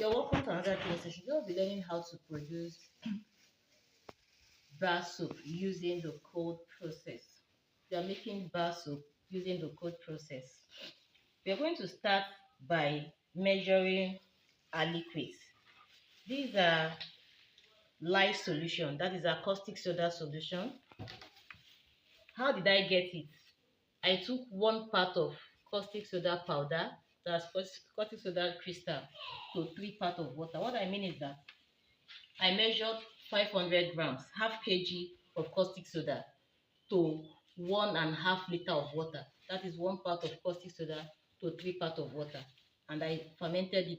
You're welcome to another training session. You'll be learning how to produce bar soap using the cold process. We are making bar soap using the cold process. We are going to start by measuring our liquids. These are lye solution, that is a caustic soda solution. How did I get it? I took 1 part of caustic soda powder, that's caustic soda crystal, to 3 parts of water. What I mean is that I measured 500 grams, half kg of caustic soda to 1.5 liter of water. That is 1 part of caustic soda to 3 parts of water. And I fermented it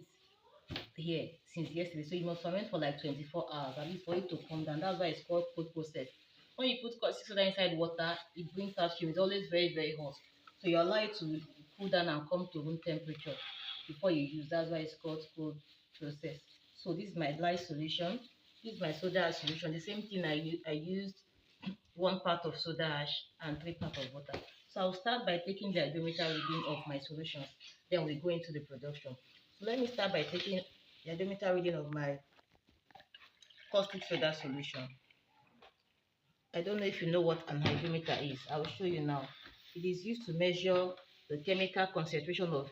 here since yesterday. So you must ferment for like 24 hours, at least for it to come down. That's why it's called cold process. When you put caustic soda inside water, it brings out steam. It's always very, very hot. So you allow it to cool down and come to room temperature before you use. That's why it's called cold process. So this is my lye solution. This is my soda ash solution. The same thing I used 1 part of soda ash and 3 parts of water. So I'll start by taking the hydrometer reading of my solutions. Then we go into the production. So let me start by taking the hydrometer reading of my caustic soda solution. I don't know if you know what an hydrometer is. I will show you now. It is used to measure the chemical concentration of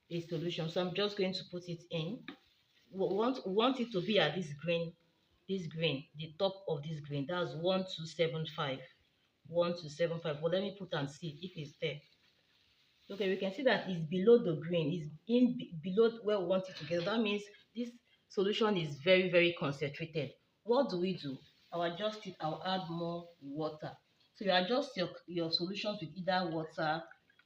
a solution. So I'm just going to put it in. We want it to be at this green, the top of this green. That's 1275. 1275. Well, let me put and see if it's there. Okay, we can see that it's below the green. It's below where we want it to get. That means this solution is very, very concentrated. What do? I'll adjust it. I'll add more water. So you adjust your solutions with either water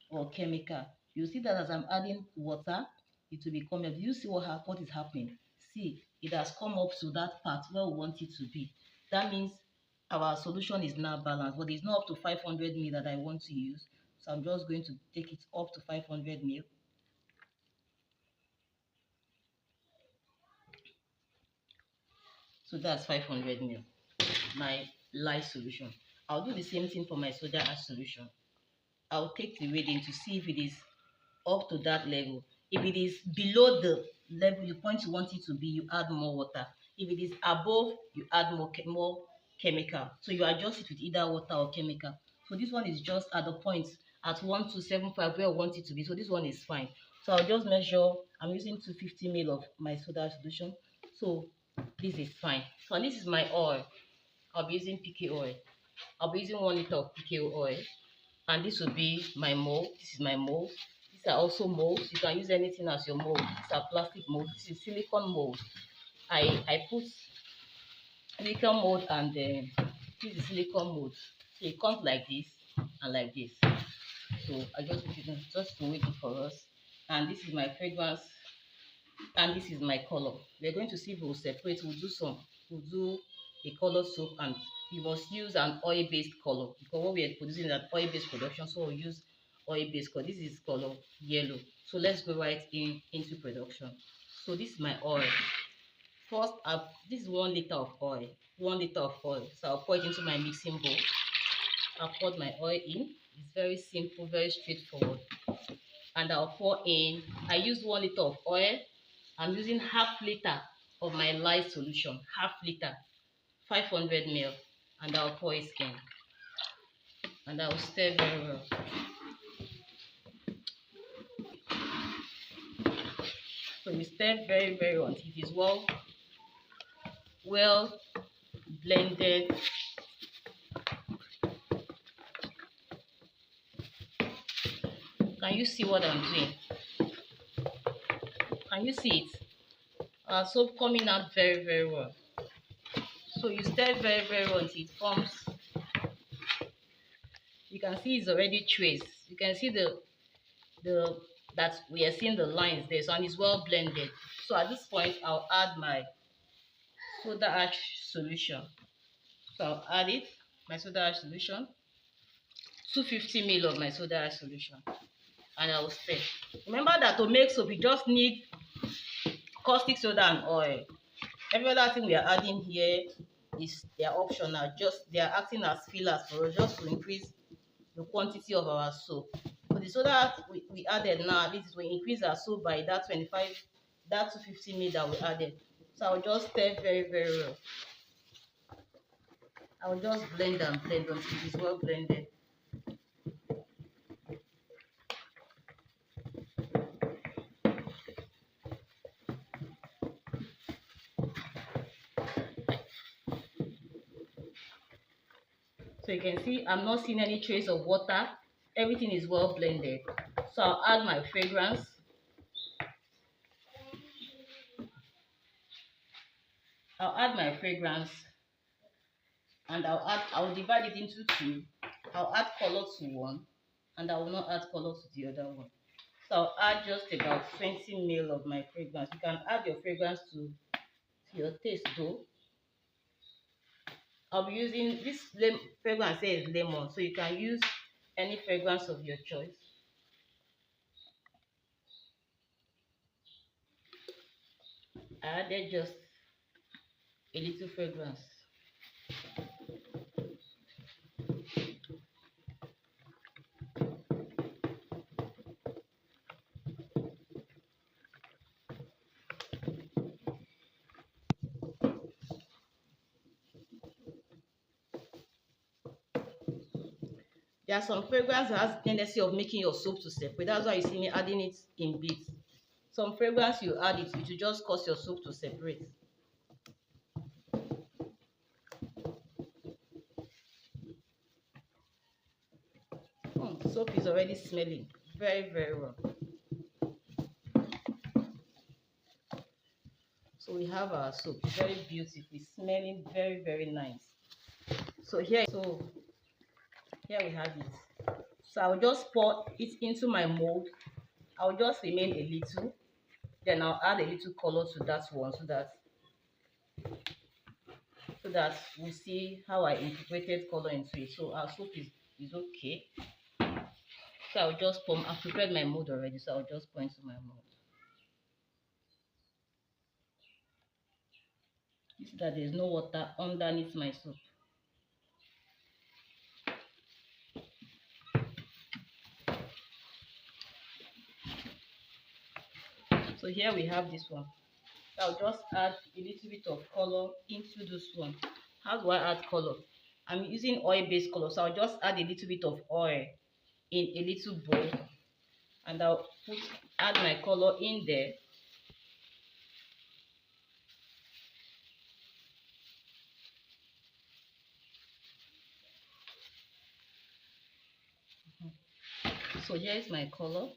or chemical. You see that as I'm adding water, it will become. Do you see what is happening? See, it has come up to that part where we want it to be. That means our solution is now balanced, but it's not up to 500 ml that I want to use. So I'm just going to take it up to 500 ml. So that's 500 ml, my lye solution. I'll do the same thing for my soda ash solution. I'll take the reading to see if it is up to that level. If it is below the level, the point you want it to be, you add more water. If it is above, you add more chemical. So you adjust it with either water or chemical. So this one is just at the point at 1275 where I want it to be. So this one is fine. So I'll just measure. I'm using 250 ml of my soda solution. So this is fine. So this is my oil. I'll be using PK oil. I'll be using 1 liter of PK oil. And this will be my mold. This is my mold. These are also molds. You can use anything as your mold. These are plastic molds. This is silicone mold. I put silicone mold and this is silicone mold. So it comes like this and like this. So I just put it in just to wait it for us. And this is my fragrance. And this is my color. We're going to see if we'll separate. We'll do a color soap, and we must use an oil-based color because what we are producing is an oil-based production, so we'll use oil-based color. This is color yellow. So let's go right into production. So this is my oil. First, this is 1 liter of oil. 1 liter of oil. So I'll pour it into my mixing bowl. I'll pour my oil in. It's very simple, very straightforward. And I'll pour in. I used 1 liter of oil. I'm using half liter of my lye solution. Half liter. 500 ml, and I'll pour it in, and I'll stir very well. So we stir very, very well until it is well blended. Can you see what I'm doing? Can you see it? Our soap coming out very, very well. So you stir very, very well until it forms. You can see it's already traced. You can see that we are seeing the lines there, so and it's well blended. So at this point, I'll add my soda ash solution. So I'll add it, my soda ash solution, 250 ml of my soda ash solution, and I'll stir. Remember that to make soap, you just need caustic soda and oil. Every other thing we are adding here is they are optional. Just they are acting as fillers for us, just to increase the quantity of our soap. So the soda we added now, this is will increase our soap by that 25 that 250 ml that we added. So I'll just stir very, very well. I'll just blend and blend until it is well blended. So you can see I'm not seeing any trace of water. Everything is well blended. So I'll add my fragrance. And I'll divide it into two. I'll add color to one and I will not add color to the other one. So I'll add just about 20 ml of my fragrance. You can add your fragrance to your taste though. I'll be using this fragrance says lemon, so you can use any fragrance of your choice. I added just a little fragrance. There are some fragrances that has tendency of making your soap to separate. That's why you see me adding it in bits. Some fragrance you add it will just cause your soap to separate. Soap is already smelling very, very well. So we have our soap, very beautiful, smelling very, very nice. So here we have it. So I'll just pour it into my mold. I'll just remain a little, then I'll add a little color to that one so that we see how I incorporated color into it. So our soap is okay. So I'll just pour. I've prepared my mold already, so I'll just pour into my mold. You see that there's no water underneath my soap. So here we have this one. I'll just add a little bit of color into this one. How do I add color? I'm using oil-based color, so I'll just add a little bit of oil in a little bowl, and I'll add my color in there. So here is my color.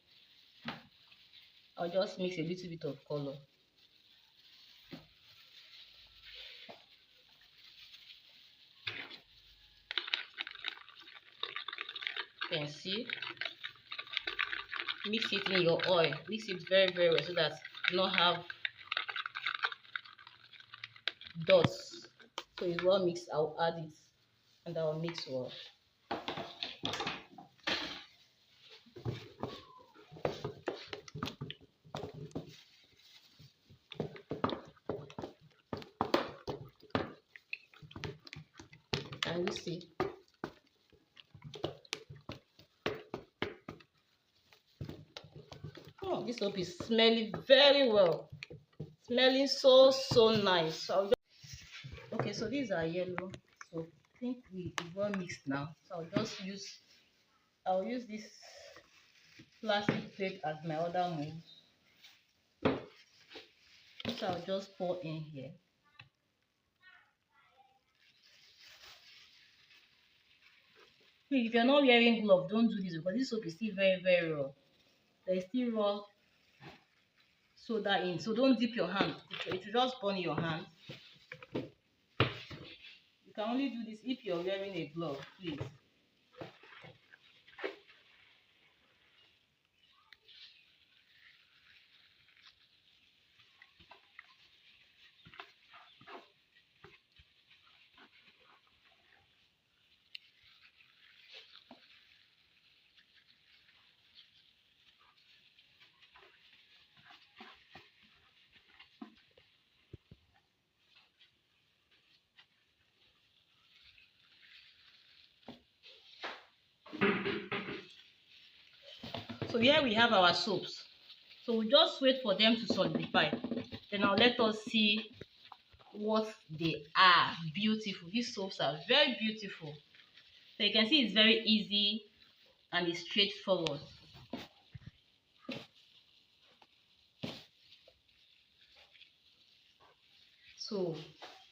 I'll just mix a little bit of color. You can see. Mix it in your oil. Mix it very, very well so that you don't have dots. So it's well mixed. I'll add it and I'll mix well. Can you see? Oh, this soap is smelling very well. Smelling so nice. So okay, so these are yellow. So I think we well mixed now. So I'll use this plastic plate as my other mold. So I'll just pour in here. If you're not wearing gloves, don't do this because this soap is still very, very raw. There is still raw soda in, so don't dip your hand. It will just burn your hand. You can only do this if you're wearing a glove, please. So here we have our soaps. So we'll just wait for them to solidify. Then now let us see what they are. Beautiful. These soaps are very beautiful. So you can see it's very easy and it's straightforward. So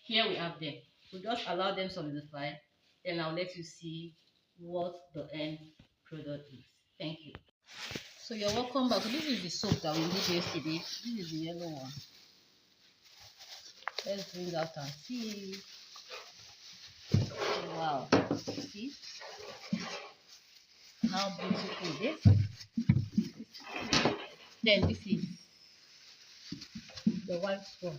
here we have them. We'll just allow them solidify. Then I'll let you see what the end product is. Thank you. So you're welcome back. So this is the soap that we did yesterday. This is the yellow one. Let's bring out and see. Wow. See how beautiful it is. Then this is the white one.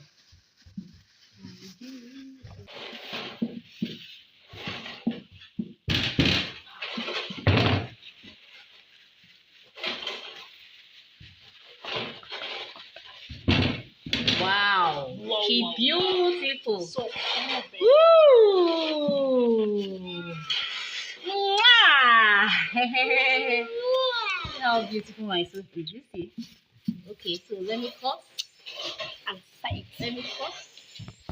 Wow. She beautiful. So Woo! Mwah! How beautiful my soap is. You see? Okay, so let me cut and sight. Let me cut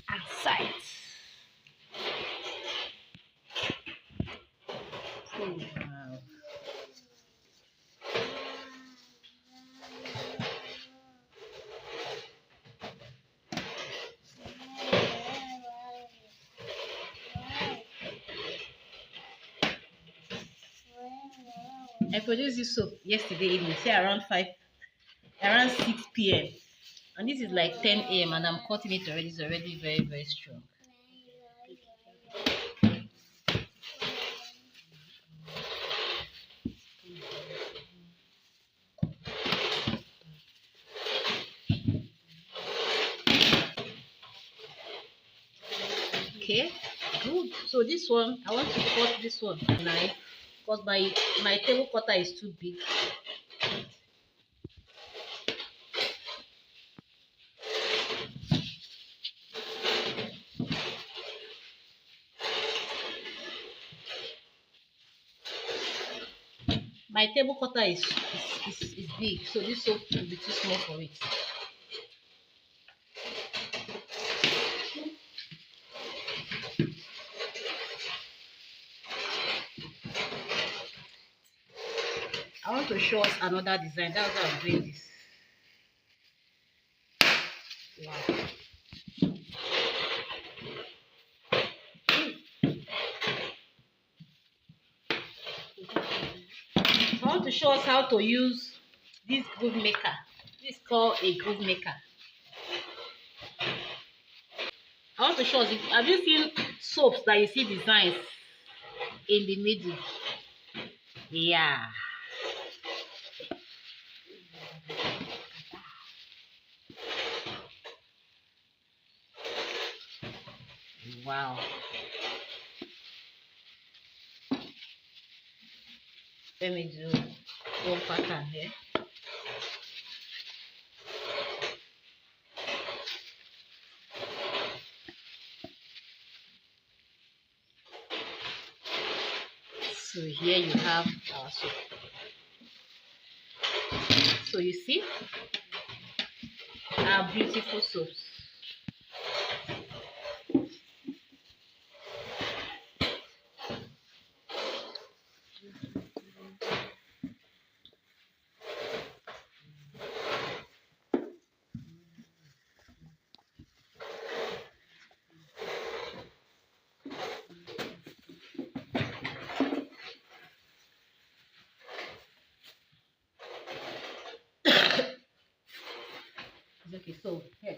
and sight. Oh, wow. I produced this soap yesterday evening, say around 6 p.m. And this is like 10 a.m. and I'm cutting it already. It's already very, very strong. Okay, good. So this one, I want to cut this one knife because my table cutter is too big. My table cutter is big, so this soap will be too small for it. I want to show us another design. That's why I'm doing this. Wow. So I want to show us how to use this groove maker. This is called a groove maker. I want to show us, have you seen soaps that you see designs in the middle? Yeah. Wow. Let me do one pattern here. So here you have our soap. So you see our beautiful soaps. Okay, so here.